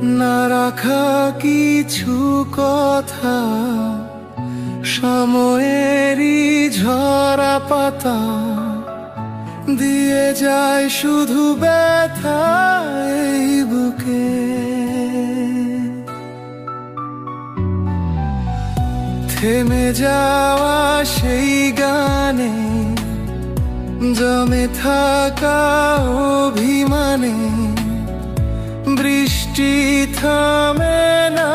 না রাখা কিছু কথা, সময়েরই ঝরা পাতা দিয়ে যায় শুধু ব্যথা এই বুকে। থেমে যাওয়া সেই গানে, জমে থাকা অভিমানে, বৃষ্টি থামে না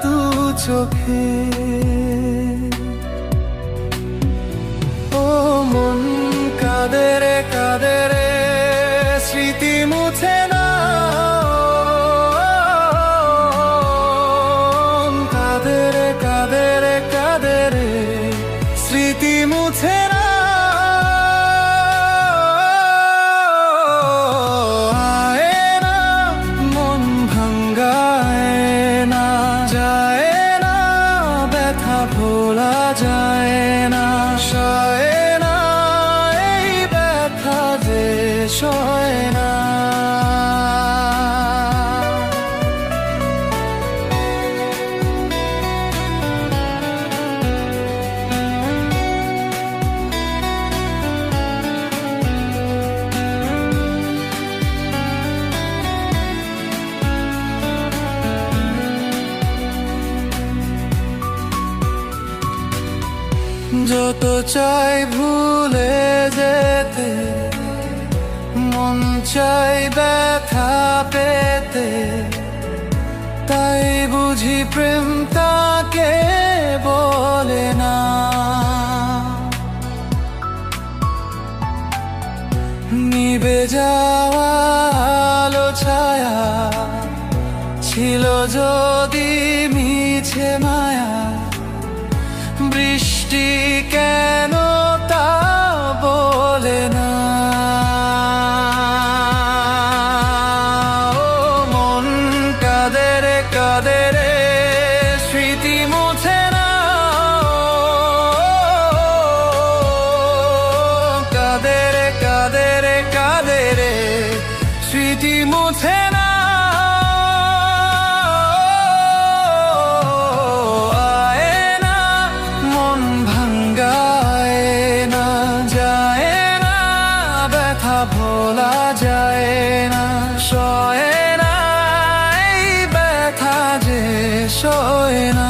দু চোখে। ও মন কাঁদে রে কাঁদে রে, স্মৃতি মুছে না। কাঁদে রে কাঁদে রে কাঁদে রে, স্মৃতি মুছে না। ভোলা যায় না, সয় না এই ব্যথা যে সয় না। যত চাই ভুলে যেতে, মন চাই ব্যথা পেতে, তাই বুঝি প্রেম তাকে বলে না। নিভে যাওয়া আলো ছায়া ছিল যদি মিছে মায়া, বৃষ্টি কেন তা বলে না। ও মন কাঁদে রে কাঁদে রে, স্মৃতি মুছে না। কাঁদে রে কাঁদে রে কাঁদে রে, স্মৃতি মুছে না। ভোলা যায় না, সয় না এই ব্যথা যে সয় না।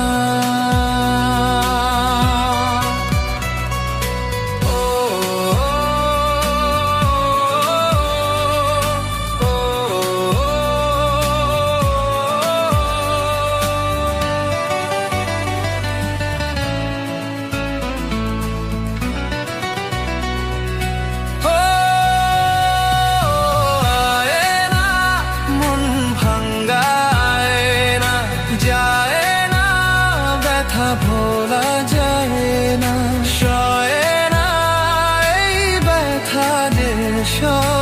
ভোলা যায় না, সয় না এই ব্যথা যে সয়।